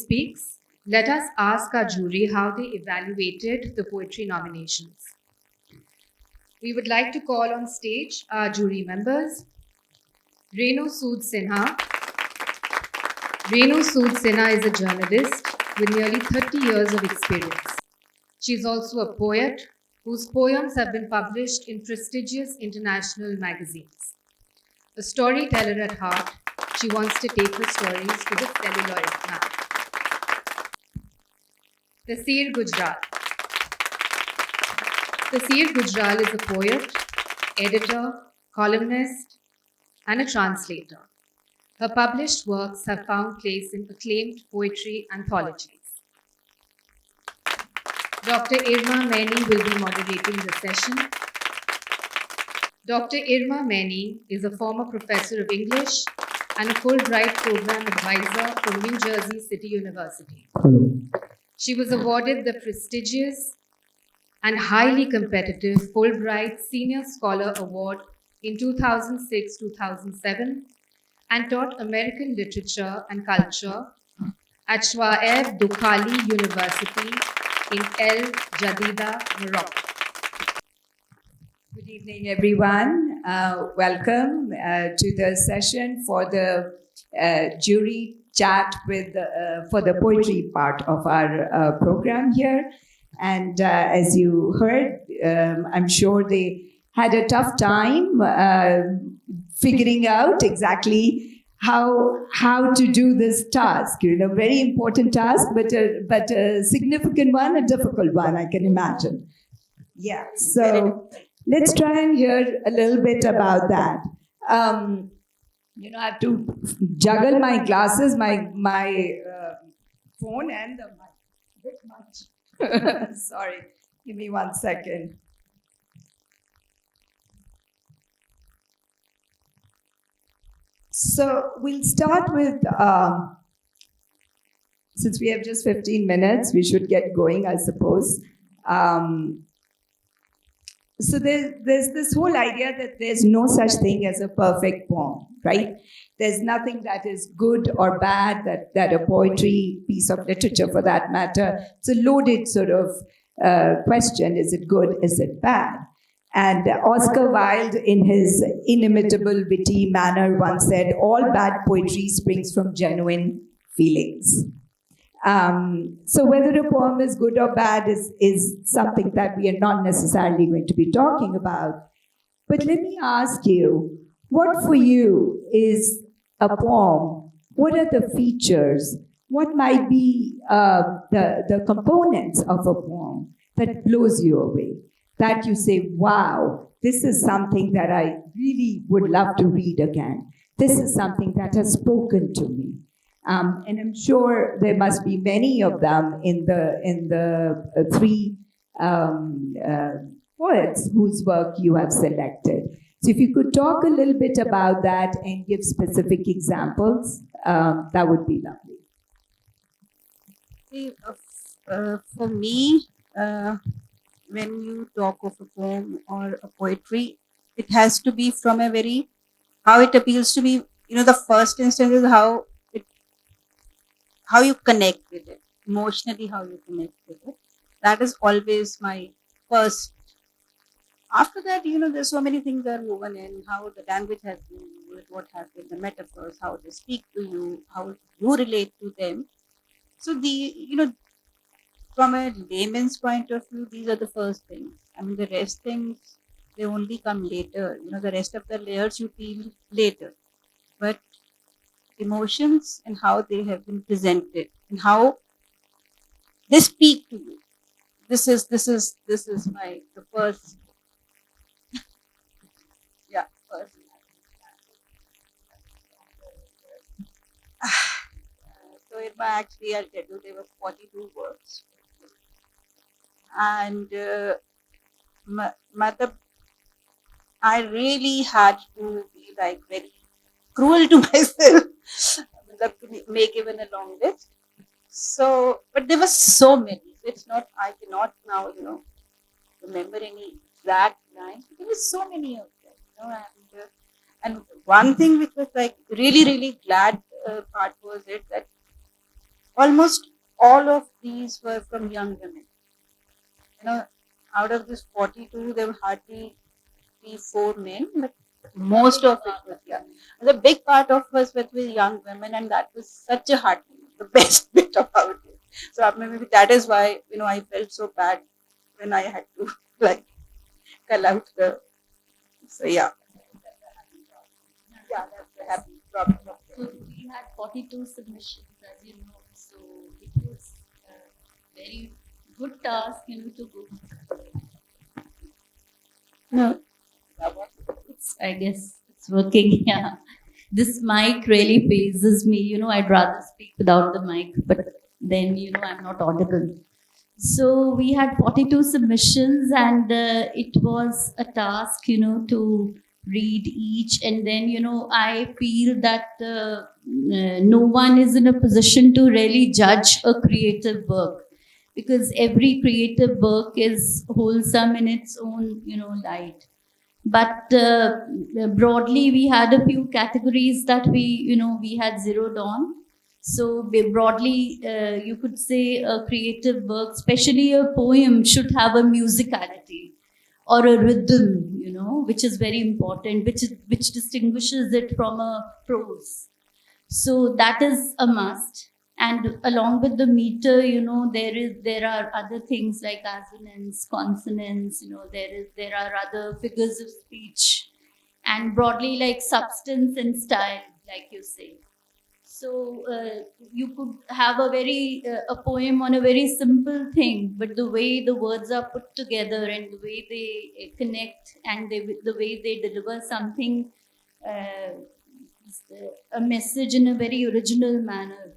speaks, let us ask our jury how they evaluated the poetry nominations. We would like to call on stage our jury members. Renu Sood Sinha. Renu Sood Sinha is a journalist with nearly 30 years of experience. She is also a poet whose poems have been published in prestigious international magazines. A storyteller at heart, she wants to take her stories to the celluloid map. Taseer Gujral. Taseer Gujral is a poet, editor, columnist, and a translator. Her published works have found place in acclaimed poetry anthologies. Dr. Irma Meni will be moderating the session. Dr. Irma Meni is a former professor of English and a Fulbright program advisor from New Jersey City University. She was awarded the prestigious and highly competitive Fulbright Senior Scholar Award in 2006-2007 and taught American literature and culture at Chouaib Doukhali University in El Jadida, Morocco. Good evening, everyone. Welcome to the session for the jury chat for the poetry part of our program here. And as you heard, I'm sure they had a tough time figuring out exactly how to do this task. Very important task, but a significant one, a difficult one, I can imagine. Yeah, so let's try and hear a little bit about that. I have to juggle my glasses, my phone, and the mic. A bit much. Sorry, give me 1 second. So we'll start with, since we have just 15 minutes, we should get going, I suppose. So there's this whole idea that there's no such thing as a perfect poem, right? There's nothing that is good or bad, that a poetry piece of literature for that matter. It's a loaded sort of question. Is it good? Is it bad? And Oscar Wilde, in his inimitable, witty manner, once said, all bad poetry springs from genuine feelings. So whether a poem is good or bad is something that we are not necessarily going to be talking about. But let me ask you, what for you is a poem? What are the features? What might be the components of a poem that blows you away? That you say, wow, this is something that I really would love to read again. This is something that has spoken to me. And I'm sure there must be many of them in the three poets whose work you have selected. So if you could talk a little bit about that and give specific examples, that would be lovely. See, for me, when you talk of a poem or a poetry, it has to be from a very, how it appeals to me. The first instance is how you connect with it, emotionally how you connect with it. That is always my first. After that, there's so many things that are woven in, how the language has been used, what has been the metaphors, how they speak to you, how you relate to them. So from a layman's point of view, these are the first things. I mean, the rest things, they only come later. The rest of the layers you feel later. But emotions and how they have been presented and how they speak to you. This is the first. Yeah, first. So actually, I'll tell you, there were 42 words. And I really had to be like very cruel to myself to make even a long list. So, but there were so many. So it's not, I cannot now, remember any exact lines. There were so many of them, and one thing which was like really, really glad part was it that almost all of these were from young women. You know, out of this 42, there were hardly 3, 4 men, but most of it was young. The big part of was with young women, and that was such a heartening, the best bit about it. So maybe that is why I felt so bad when I had to like cull out the. So yeah, that's the happy problem. So we had 42 submissions, as you know. So it was a very good task, to go. No. I guess it's working. Yeah. This mic really phases me. I'd rather speak without the mic, but then, I'm not audible. So we had 42 submissions, and it was a task, to read each. And then, I feel that no one is in a position to really judge a creative work, because every creative work is wholesome in its own, light. But broadly, we had a few categories that we had zeroed on. So broadly, you could say a creative work, especially a poem, should have a musicality or a rhythm, which is very important, which distinguishes it from a prose. So that is a must. And along with the meter, there are other things like assonance, consonants. There are other figures of speech, and broadly like substance and style, like you say. So you could have a poem on a very simple thing, but the way the words are put together and the way they connect and the way they deliver something, a message in a very original manner.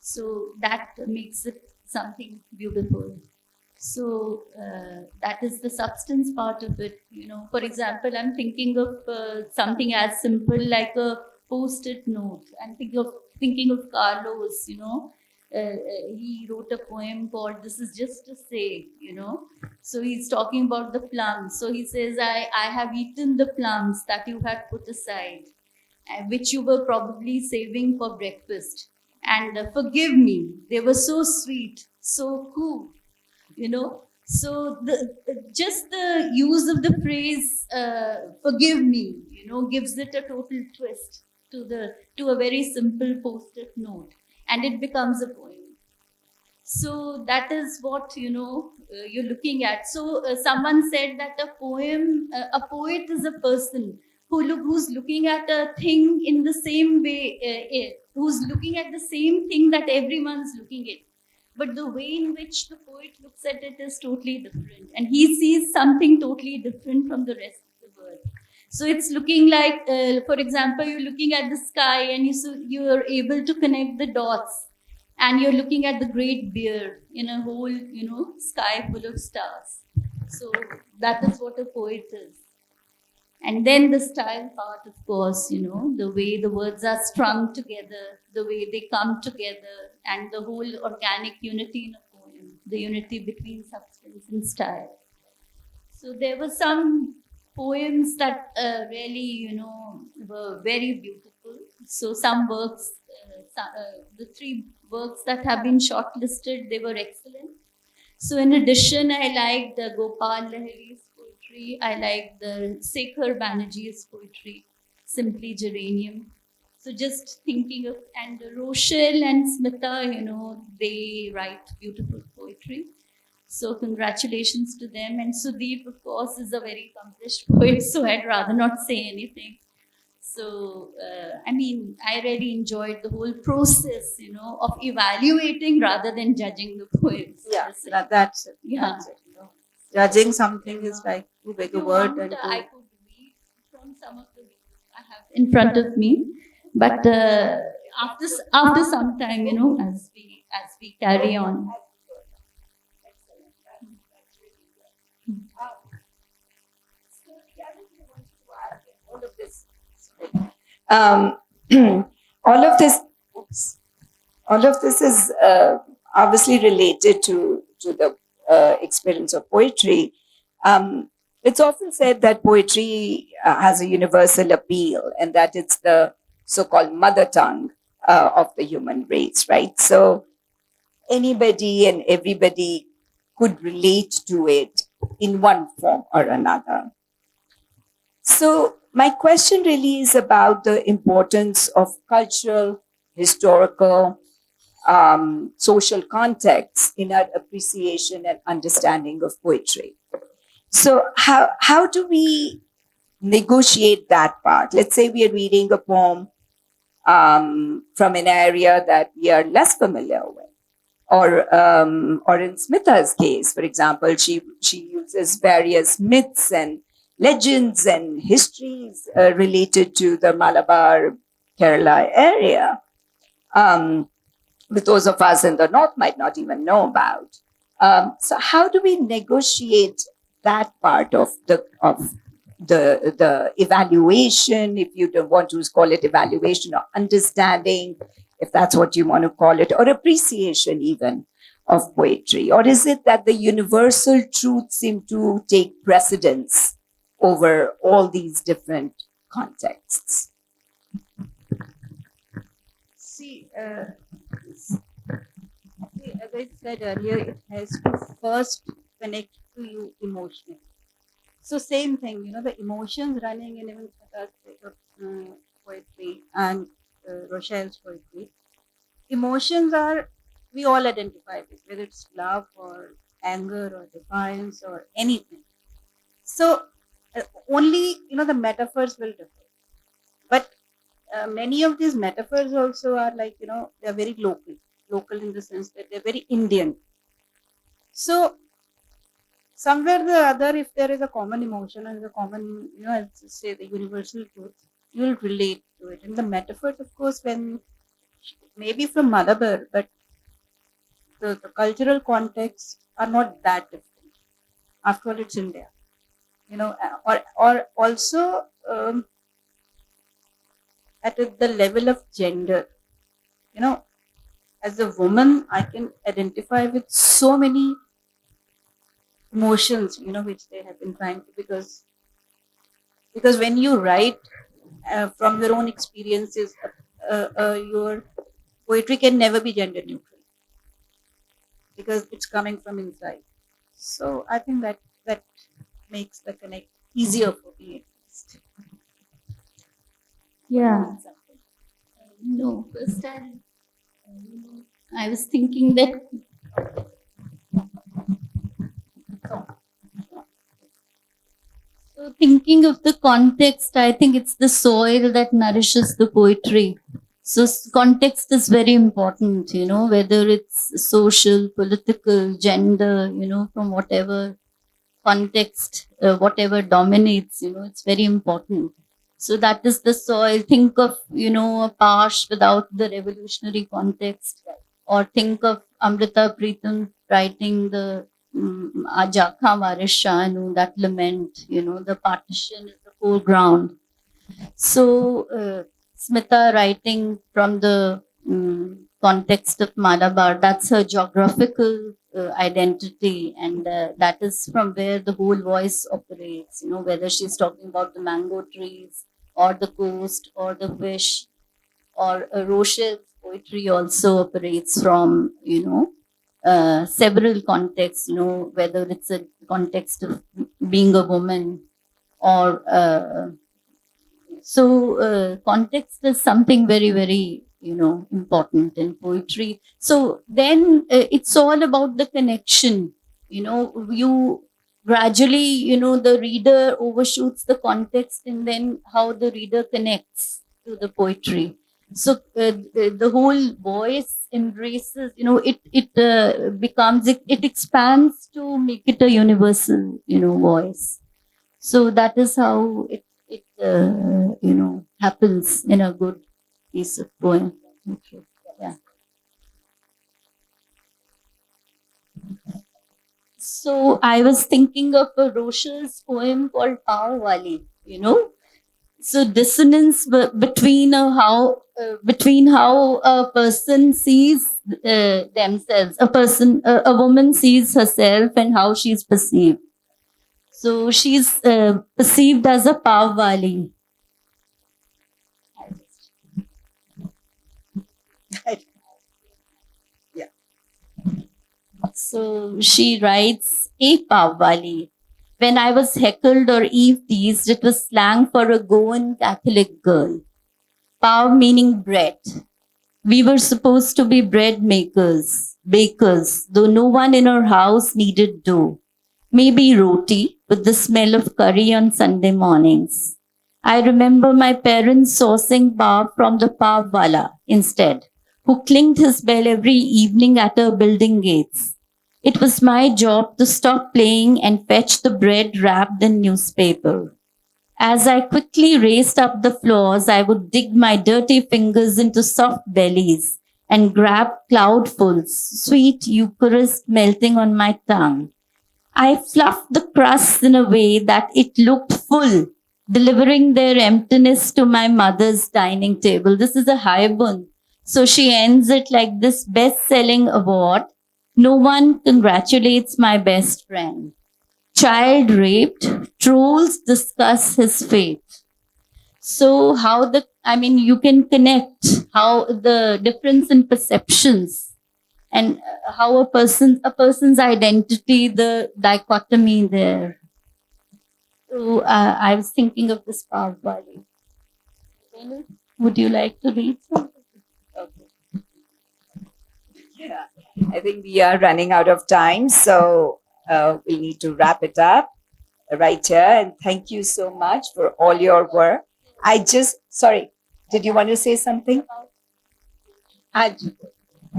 So that makes it something beautiful. So that is the substance part of it. For example, I'm thinking of something as simple like a post-it note. I'm thinking of Carlos. He wrote a poem called "This Is Just to Say." So he's talking about the plums. So he says, "I have eaten the plums that you had put aside, which you were probably saving for breakfast. And forgive me, they were so sweet, so cool, So just the use of the phrase "forgive me," gives it a total twist to a very simple post-it note, and it becomes a poem. So that is what you're looking at. So someone said that a poet is a person who's looking at a thing in the same way, who's looking at the same thing that everyone's looking at. But the way in which the poet looks at it is totally different. And he sees something totally different from the rest of the world. So it's looking like, for example, you're looking at the sky and you're able to connect the dots. And you're looking at the Great Bear in a whole, sky full of stars. So that is what a poet is. And then the style part, of course, the way the words are strung together, the way they come together, and the whole organic unity in a poem, the unity between substance and style. So there were some poems that really, were very beautiful. So some works, the 3 works that have been shortlisted, they were excellent. So in addition, I liked Gopal Lahiri's poetry. I liked the Sekhar Banerjee's poetry, Simply Geranium. So just thinking of, and Rochelle and Smita, they write beautiful poetry. So congratulations to them. And Sudeep, of course, is a very accomplished poet, so I'd rather not say anything. So, I really enjoyed the whole process, of evaluating rather than judging the poems. Yeah, that's it. Yeah. That's it, Judging something is like too big a word. And I could read from some of the videos I have in front of me, but after some time, as we carry on. All of this. All of this. Oops. All of this is obviously related to the experience of poetry. It's often said that poetry has a universal appeal, and that it's the so-called mother tongue of the human race, right? So anybody and everybody could relate to it in one form or another. So, my question really is about the importance of cultural, historical, social context in our appreciation and understanding of poetry. So, how do we negotiate that part? Let's say we are reading a poem from an area that we are less familiar with. Or in Smita's case, for example, she uses various myths and legends and histories related to the Malabar, Kerala area. That those of us in the north might not even know about. So, how do we negotiate that part of the evaluation, if you don't want to call it evaluation, or understanding, if that's what you want to call it, or appreciation even of poetry? Or is it that the universal truths seem to take precedence over all these different contexts? See, as I said earlier, it has to first connect to you emotionally. So same thing, the emotions running in even poetry and Rochelle's poetry. Emotions are, we all identify with, whether it's love or anger or defiance or anything. So only, the metaphors will differ. But many of these metaphors also are like, they're very local in the sense that they're very Indian. So somewhere or the other, if there is a common emotion and a common, let's say the universal truth, you'll relate to it. And the metaphors, of course, when maybe from Malabar, but the cultural contexts are not that different. After all, it's India, or also at the level of gender, as a woman, I can identify with so many emotions, which they have been trying to, because when you write from your own experiences, your poetry can never be gender neutral because it's coming from inside. So I think that makes the connect easier for me at least. Yeah. No, first I was thinking that so thinking of the context, I think it's the soil that nourishes the poetry. So context is very important, whether it's social, political, gender, from whatever context, whatever dominates, it's very important. So that is the soil. Think of, a Pash without the revolutionary context, or think of Amrita Pritam writing the Ajakha Varishanu, that lament, the partition is the foreground. So, Smita writing from the context of Malabar, that's her geographical identity, and that is from where the whole voice operates, whether she's talking about the mango trees, or the coast, or the fish, or Rochelle's poetry also operates from, several contexts, whether it's a context of being a woman, or context is something very, very, important in poetry. So then it's all about the connection. You gradually, the reader overshoots the context, and then how the reader connects to the poetry. So the whole voice embraces, it becomes, it expands to make it a universal, voice. So that is how it happens in a good piece of poem. Yeah. So I was thinking of a Rochelle's poem called Paav Wali, So dissonance between how a person sees themselves, a woman sees herself, and how she's perceived. So she's perceived as a Paav Wali. Yeah. So she writes, "A Pavwali. When I was heckled or eve-teased, it was slang for a Goan Catholic girl. Pav meaning bread. We were supposed to be bread makers, bakers, though no one in our house needed dough. Maybe roti with the smell of curry on Sunday mornings. I remember my parents sourcing pav from the pavwala instead, who clinked his bell every evening at our building gates. It was my job to stop playing and fetch the bread wrapped in newspaper. As I quickly raced up the floors, I would dig my dirty fingers into soft bellies and grab cloudfuls, sweet Eucharist melting on my tongue. I fluffed the crusts in a way that it looked full, delivering their emptiness to my mother's dining table." This is a haibun. So she ends it like this: "Best selling award. No one congratulates my best friend. Child raped. Trolls discuss his fate." So you can connect how the difference in perceptions and how a person's identity, the dichotomy there. So I was thinking of this Pavwali. Would you like to read something? Okay. Yeah, I think we are running out of time, so we need to wrap it up right here. And thank you so much for all your work. Sorry, did you want to say something?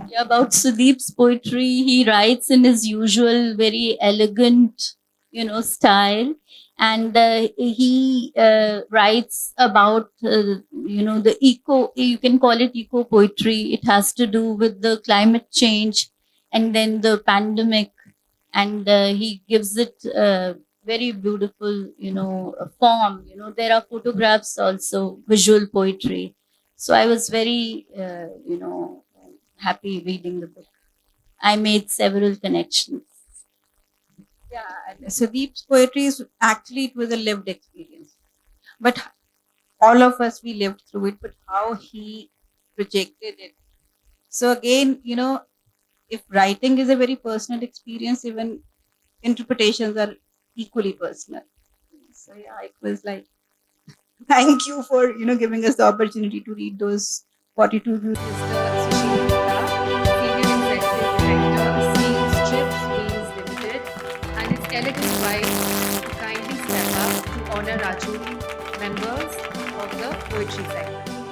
Yeah, about Sudeep's poetry, he writes in his usual very elegant, style, and he writes about the eco. You can call it eco poetry. It has to do with the climate change, and then the pandemic, and he gives it very beautiful, form. There are photographs also, visual poetry. So I was very, happy reading the book. I made several connections. Yeah, and Sudeep's poetry is actually, it was a lived experience. But all of us, we lived through it, but how he projected it. So again, if writing is a very personal experience, even interpretations are equally personal. So yeah, it was like, thank you for giving us the opportunity to read those 42 beautiful. Mr. Sushil Gupta, Senior Executive Director, Sales Chips Wheels Limited, and his elegant wife to kindly step up to honor our jury members of the poetry segment.